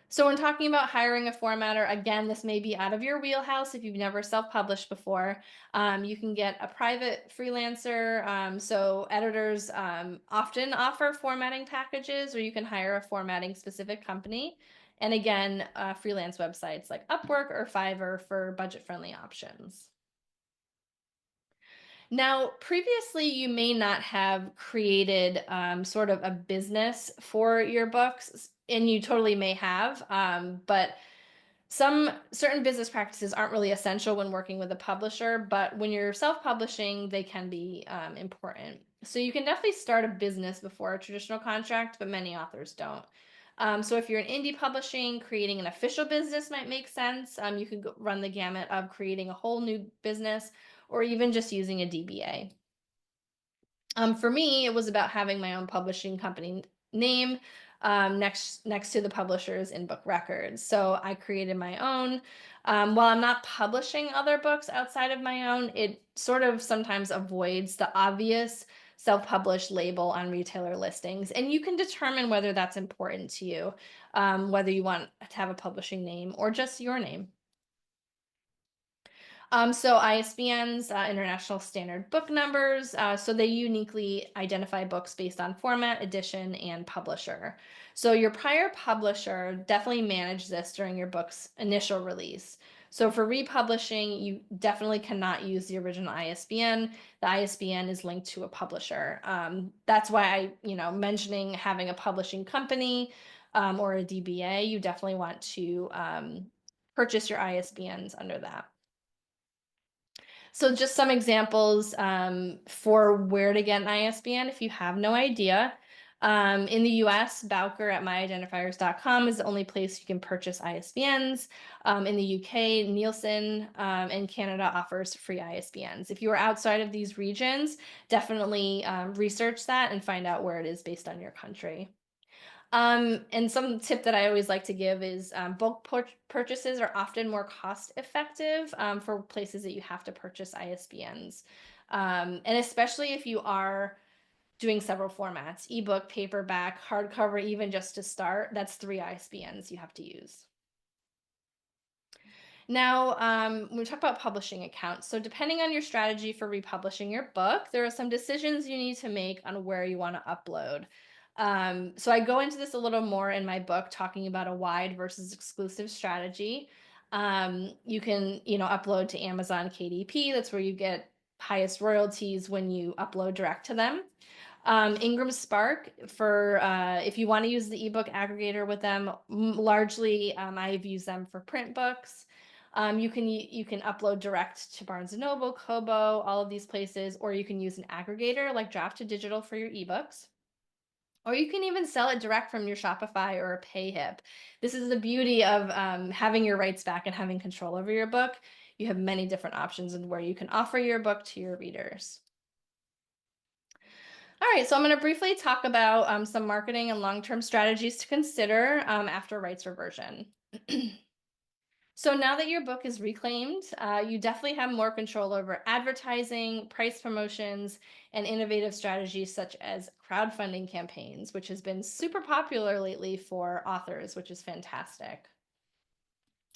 C: So when talking about hiring a formatter, again, this may be out of your wheelhouse if you've never self-published before. You can get a private freelancer. So editors often offer formatting packages, or you can hire a formatting specific company. And again, freelance websites like Upwork or Fiverr for budget-friendly options. Now, previously, you may not have created sort of a business for your books, and you totally may have, but some certain business practices aren't really essential when working with a publisher, but when you're self-publishing, they can be important. So you can definitely start a business before a traditional contract, but many authors don't. So if you're in indie publishing, creating an official business might make sense. You could run the gamut of creating a whole new business or even just using a DBA. For me, it was about having my own publishing company name next to the publisher's in-book records. So I created my own. While I'm not publishing other books outside of my own, it sort of sometimes avoids the obvious self-published label on retailer listings. And you can determine whether that's important to you, whether you want to have a publishing name or just your name. So ISBNs, International Standard Book Numbers, so they uniquely identify books based on format, edition, and publisher. So your prior publisher definitely managed this during your book's initial release. So for republishing, you definitely cannot use the original ISBN. The ISBN is linked to a publisher. That's why mentioning having a publishing company or a DBA, you definitely want to purchase your ISBNs under that. So just some examples for where to get an ISBN if you have no idea. In the US, Bowker at myidentifiers.com is the only place you can purchase ISBNs. In the UK, Nielsen and Canada offers free ISBNs. If you are outside of these regions, definitely research that and find out where it is based on your country. And some tip that I always like to give is bulk purchases are often more cost effective for places that you have to purchase ISBNs. And especially if you are doing several formats, ebook, paperback, hardcover, even just to start, that's 3 ISBNs you have to use. Now, when we talk about publishing accounts, so depending on your strategy for republishing your book, there are some decisions you need to make on where you want to upload. So I go into this a little more in my book, talking about a wide versus exclusive strategy. You can, upload to Amazon KDP. That's where you get highest royalties when you upload direct to them. Ingram Spark for if you want to use the ebook aggregator with them. Largely, I've used them for print books. You can upload direct to Barnes & Noble, Kobo, all of these places, or you can use an aggregator like Draft to Digital for your ebooks. Or you can even sell it direct from your Shopify or a PayHip. This is the beauty of having your rights back and having control over your book. You have many different options in where you can offer your book to your readers. All right, so I'm going to briefly talk about some marketing and long-term strategies to consider after rights reversion. So now that your book is reclaimed, you definitely have more control over advertising, price promotions, and innovative strategies such as crowdfunding campaigns, which has been super popular lately for authors, which is fantastic.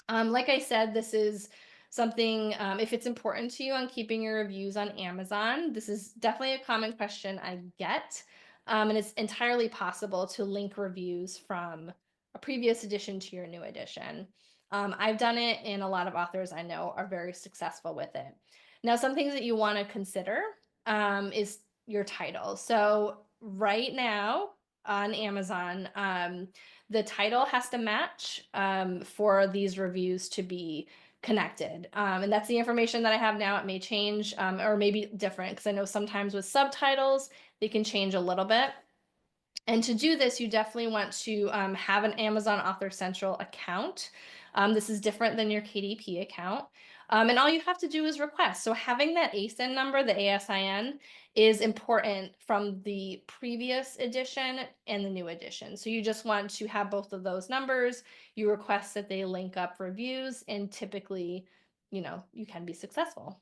C: Like I said, this is something, if it's important to you on keeping your reviews on Amazon. This is definitely a common question I get. And it's entirely possible to link reviews from a previous edition to your new edition. I've done it, and a lot of authors I know are very successful with it. Now, some things that you want to consider is your title. So right now on Amazon, the title has to match for these reviews to be connected. And that's the information that I have now. It may change or maybe different, because I know sometimes with subtitles, they can change a little bit. And to do this, you definitely want to have an Amazon Author Central account. This is different than your KDP account. And all you have to do is request. So having that ASIN number, the ASIN, is important from the previous edition and the new edition. So you just want to have both of those numbers. You request that they link up reviews, and typically, you can be successful.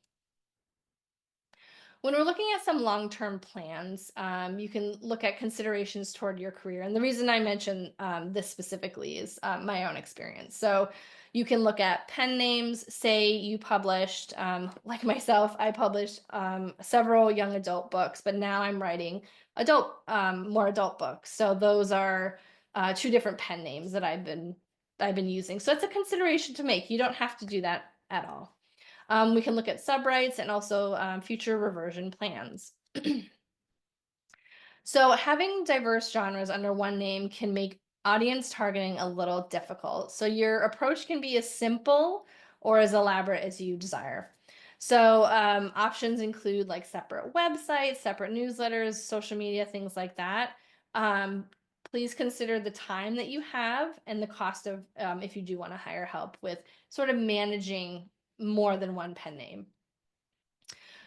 C: When we're looking at some long-term plans, you can look at considerations toward your career. And the reason I mention this specifically is my own experience. So you can look at pen names. Say you published, like myself, I published several young adult books, but now I'm writing more adult books. So those are two different pen names that I've been using. So it's a consideration to make. You don't have to do that at all. We can look at subrights and also future reversion plans. So having diverse genres under one name can make audience targeting a little difficult. So your approach can be as simple or as elaborate as you desire. So options include like separate websites, separate newsletters, social media, things like that. Please consider the time that you have and the cost of if you do want to hire help with sort of managing more than one pen name.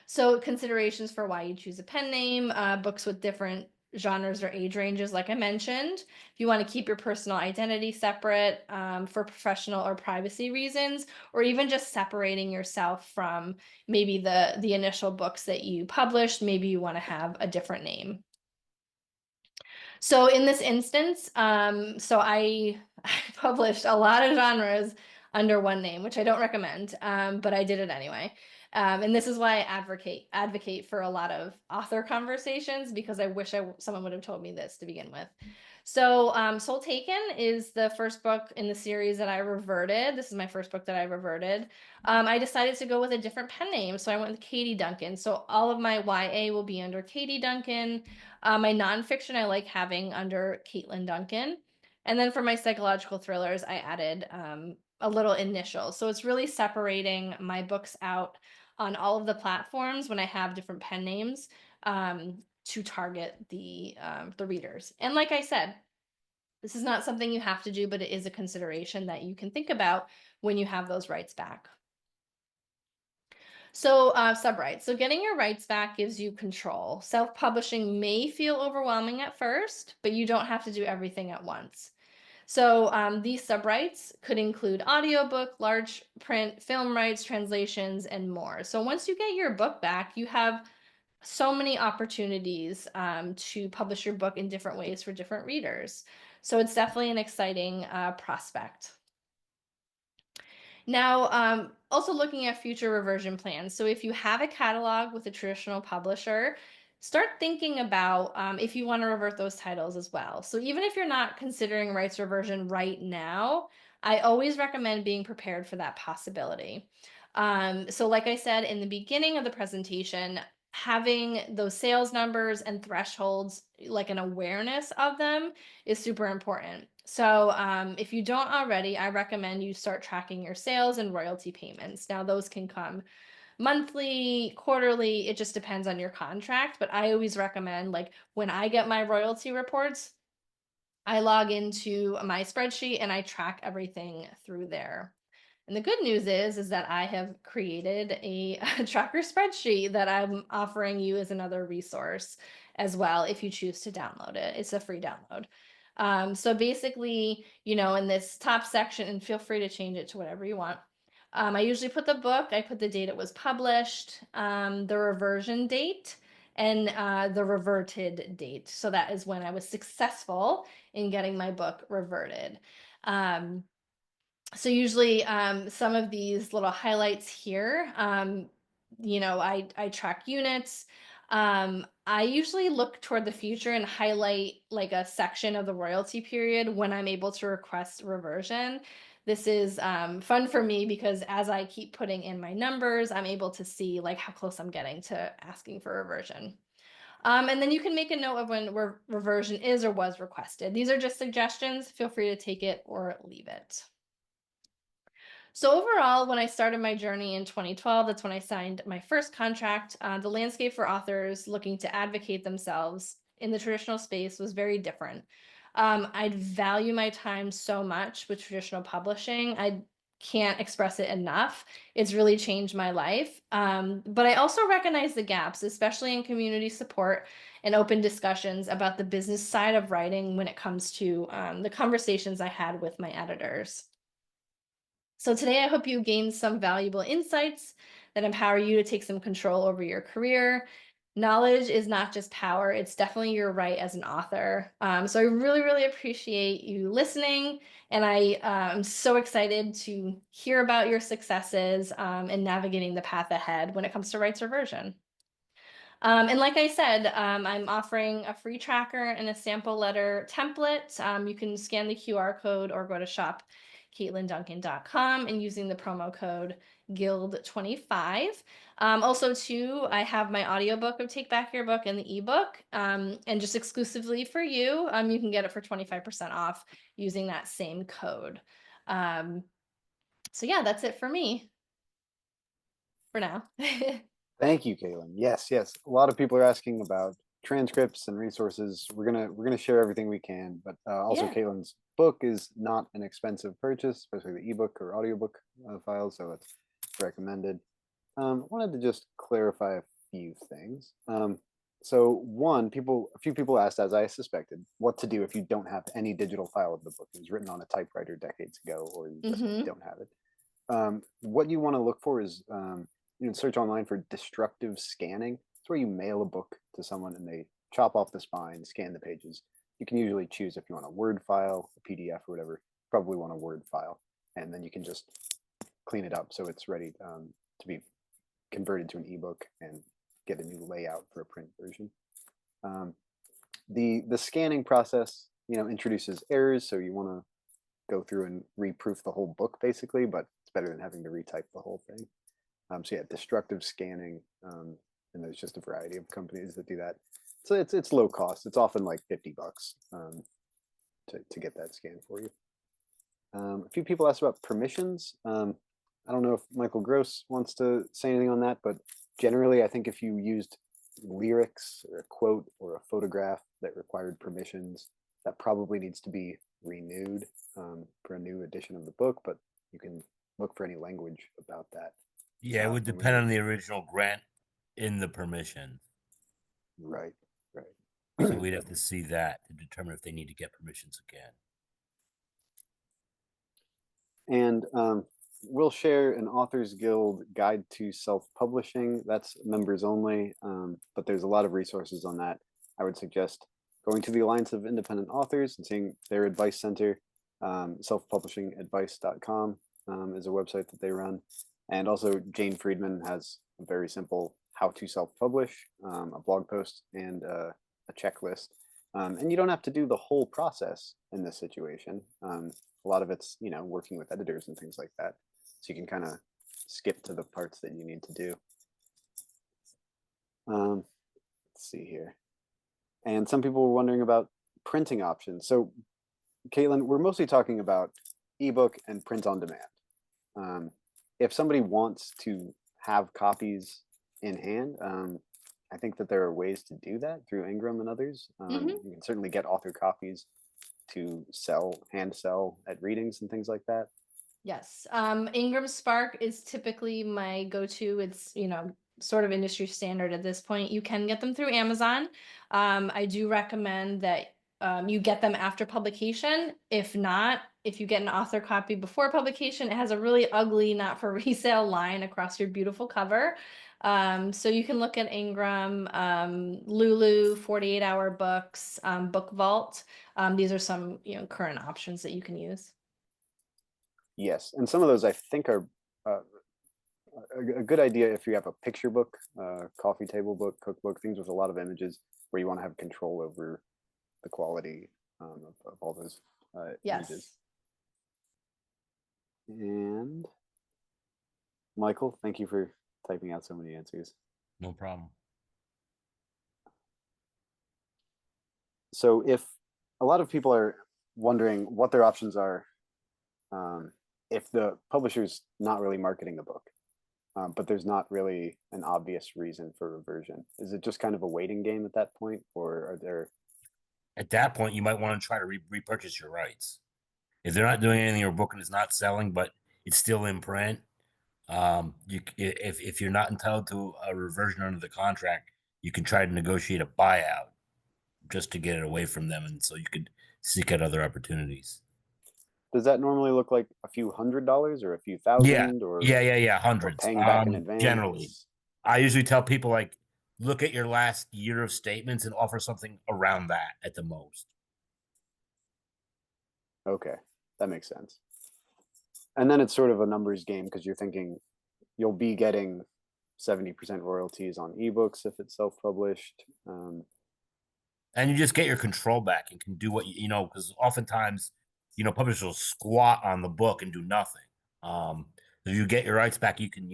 C: So considerations for why you choose a pen name, books with different genres or age ranges, like I mentioned. If you want to keep your personal identity separate for professional or privacy reasons, or even just separating yourself from maybe the initial books that you published, maybe you want to have a different name. So in this instance, I published a lot of genres under one name, which I don't recommend, but I did it anyway. And this is why I advocate for a lot of author conversations, because I wish someone would have told me this to begin with. So Soul Taken is the first book in the series that I reverted. This is my first book that I reverted. I decided to go with a different pen name, so I went with Katie Duncan. So all of my YA will be under Katie Duncan. My nonfiction I like having under Katlyn Duncan. And then for my psychological thrillers, I added a little initial. So it's really separating my books out on all of the platforms when I have different pen names to target the readers. And like I said, this is not something you have to do, but it is a consideration that you can think about when you have those rights back. So subrights. So getting your rights back gives you control. Self-publishing may feel overwhelming at first, but you don't have to do everything at once. So these subrights could include audiobook, large print, film rights, translations, and more. So once you get your book back, you have so many opportunities to publish your book in different ways for different readers. So it's definitely an exciting prospect. Now, also looking at future reversion plans. So if you have a catalog with a traditional publisher, start thinking about if you want to revert those titles as well. So even if you're not considering rights reversion right now, I always recommend being prepared for that possibility. So like I said in the beginning of the presentation, having those sales numbers and thresholds, like an awareness of them, is super important. So if you don't already, I recommend you start tracking your sales and royalty payments. Now those can come monthly, quarterly, it just depends on your contract, but I always recommend, like when I get my royalty reports, I log into my spreadsheet and I track everything through there. And the good news is that I have created a tracker spreadsheet that I'm offering you as another resource as well if you choose to download it. It's a free download. So basically, in this top section, and feel free to change it to whatever you want. I usually put the book, I put the date it was published, the reversion date, and the reverted date. So that is when I was successful in getting my book reverted. So usually some of these little highlights here, I track units. I usually look toward the future and highlight like a section of the royalty period when I'm able to request reversion. This is fun for me because as I keep putting in my numbers, I'm able to see like how close I'm getting to asking for reversion. And then you can make a note of when reversion is or was requested. These are just suggestions. Feel free to take it or leave it. So overall, when I started my journey in 2012, that's when I signed my first contract. The landscape for authors looking to advocate themselves in the traditional space was very different. I value my time so much with traditional publishing. I can't express it enough. It's really changed my life. But I also recognize the gaps, especially in community support and open discussions about the business side of writing when it comes to the conversations I had with my editors. So today, I hope you gained some valuable insights that empower you to take some control over your career. Knowledge is not just power, it's definitely your right as an author. So I really, really appreciate you listening. And I am so excited to hear about your successes and navigating the path ahead when it comes to rights reversion. And like I said, I'm offering a free tracker and a sample letter template. You can scan the QR code or go to shop.katlyn.duncan.com and using the promo code GUILD25. Also, too, I have my audiobook of Take Back Your Book and the ebook. And just exclusively for you, you can get it for 25% off using that same code. So yeah, that's it for me for now.
A: Thank you, Katlyn. Yes, yes. A lot of people are asking about transcripts and resources. We're gonna share everything we can, but also
C: Yeah.
A: Katlyn's book is not an expensive purchase, especially the ebook or audiobook files, so it's recommended. I wanted to just clarify a few things. So one, a few people asked, as I suspected, what to do if you don't have any digital file of the book. It was written on a typewriter decades ago, or you just
C: Mm-hmm.
A: don't have it. What you want to look for is you can search online for destructive scanning. It's where you mail a book to someone and they chop off the spine, scan the pages. You can usually choose if you want a Word file, a PDF, or whatever. Probably want a Word file, and then you can just clean it up so it's ready to be converted to an ebook and get a new layout for a print version. Um, the scanning process, introduces errors, so you want to go through and reproof the whole book basically, but it's better than having to retype the whole thing. So yeah, destructive scanning, and there's just a variety of companies that do that. So it's low cost. It's often like $50 to get that scan for you. A few people asked about permissions. I don't know if Michael Gross wants to say anything on that, but generally, I think if you used lyrics or a quote or a photograph that required permissions, that probably needs to be renewed for a new edition of the book, but you can look for any language about that.
B: Yeah, it would
A: When we
B: depend on the original grant in the permission.
A: Right, right.
B: So we'd have to see that to determine if they need to get permissions again.
A: And we'll share an Authors Guild guide to self-publishing. That's members only, but there's a lot of resources on that. I would suggest going to the Alliance of Independent Authors and seeing their advice center. Selfpublishingadvice.com is a website that they run. And also Jane Friedman has a very simple how to self-publish, a blog post and a checklist. And you don't have to do the whole process in this situation. A lot of it's, working with editors and things like that. So you can kind of skip to the parts that you need to do. Let's see here. And some people were wondering about printing options. So Katlyn, we're mostly talking about ebook and print on demand. If somebody wants to have copies in hand, I think that there are ways to do that through Ingram and others. You can certainly get author copies to hand sell at readings and things like that.
C: Yes. Ingram Spark is typically my go-to. It's, sort of industry standard at this point. You can get them through Amazon. I do recommend that you get them after publication. If not, if you get an author copy before publication, it has a really ugly, not for resale line across your beautiful cover. So you can look at Ingram, Lulu, 48-hour books, Book Vault. These are some, current options that you can use.
A: Yes, and some of those I think are a good idea if you have a picture book, coffee table book, cookbook, things with a lot of images where you want to have control over the quality of all those images.
C: Yes.
A: And Michael, thank you for typing out so many answers.
B: No problem.
A: So if a lot of people are wondering what their options are, if the publisher's not really marketing the book, but there's not really an obvious reason for reversion, is it just kind of a waiting game at that point, or are there?
B: At that point, you might want to try to repurchase your rights. If they're not doing anything, your book is not selling, but it's still in print, if you're not entitled to a reversion under the contract, you can try to negotiate a buyout just to get it away from them, and so you could seek out other opportunities.
A: Does that normally look like a few $100s or a few
B: Yeah,
A: thousand, or
B: hundreds.
A: paying back in advance?
B: Generally, I usually tell people, like, look at your last year of statements and offer something around that at the most.
A: Okay, that makes sense. And then it's sort of a numbers game because you're thinking you'll be getting 70% royalties on ebooks if it's self-published.
B: And you just get your control back and can do what because oftentimes, publishers will squat on the book and do nothing. If you get your rights back, you can,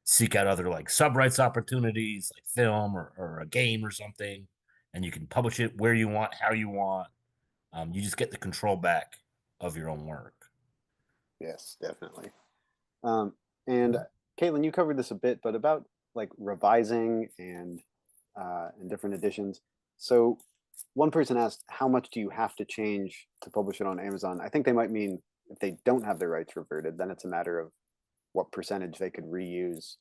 B: seek out other like sub rights opportunities, like film or a game or something, and you can publish it where you want, how you want. You just get the control back of your own work.
A: Yes, definitely. And Katlyn, you covered this a bit, but about like revising and different editions. So one person asked, how much do you have to change to publish it on Amazon? I think they might mean if they don't have their rights reverted, then it's a matter of what percentage they could reuse,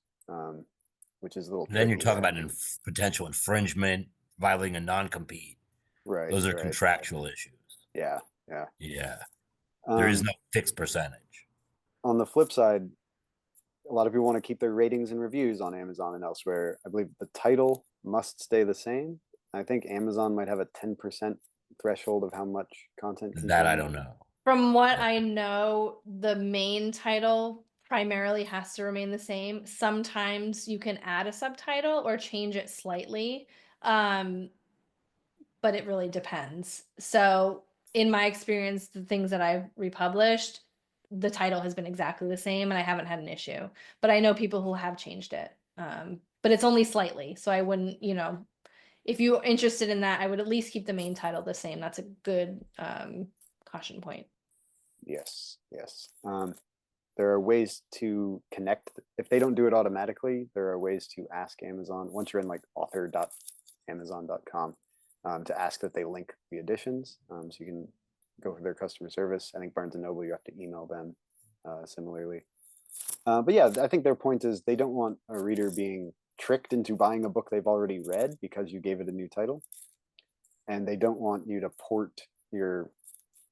A: which is a little
B: Then you're
A: tricky,
B: talking
A: right?
B: about potential infringement, violating a non-compete.
A: Right,
B: Those are
A: right.
B: contractual issues.
A: Yeah, yeah.
B: Yeah. There is no fixed percentage.
A: On the flip side, a lot of people want to keep their ratings and reviews on Amazon and elsewhere. I believe the title must stay the same. I think Amazon might have a 10% threshold of how much content can
B: That
A: be
B: I
A: on
B: don't
A: there.
B: know.
C: From what I know, the main title primarily has to remain the same. Sometimes you can add a subtitle or change it slightly, but it really depends. So in my experience, the things that I've republished, the title has been exactly the same and I haven't had an issue. But I know people who have changed it, but it's only slightly. So I wouldn't, if you're interested in that, I would at least keep the main title the same. That's a good caution point.
A: Yes, yes. There are ways to connect. If they don't do it automatically, there are ways to ask Amazon. Once you're in like author.amazon.com, to ask that they link the editions. So you can go for their customer service. I think Barnes & Noble, you have to email them similarly. But yeah, I think their point is they don't want a reader being tricked into buying a book they've already read because you gave it a new title. And they don't want you to port your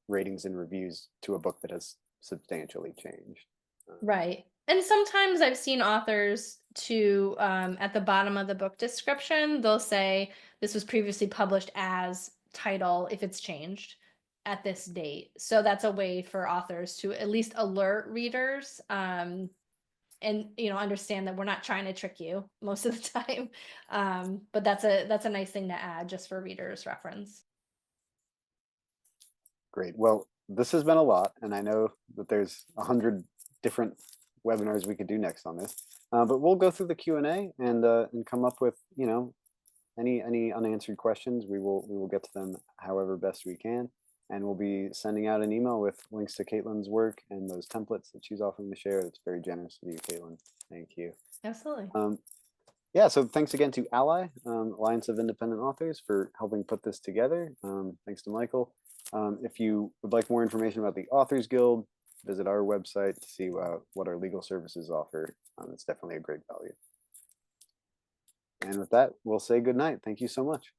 A: ratings and reviews to a book that has substantially changed.
C: Right. And sometimes I've seen authors to, at the bottom of the book description, they'll say this was previously published as title if it's changed at this date. So that's a way for authors to at least alert readers, and understand that we're not trying to trick you most of the time. But that's a nice thing to add just for readers' reference.
A: Great. Well, this has been a lot, and I know that there's 100 different webinars we could do next on this, but we'll go through the Q&A and come up with any unanswered questions. We will get to them however best we can, and we'll be sending out an email with links to Katlyn's work and those templates that she's offering to share. That's very generous of you, Katlyn. Thank you.
C: Absolutely.
A: Yeah, so thanks again to ALLi, Alliance of Independent Authors, for helping put this together. Thanks to Michael. If you would like more information about the Authors Guild, visit our website to see what our legal services offer. It's definitely a great value. And with that, we'll say good night. Thank you so much.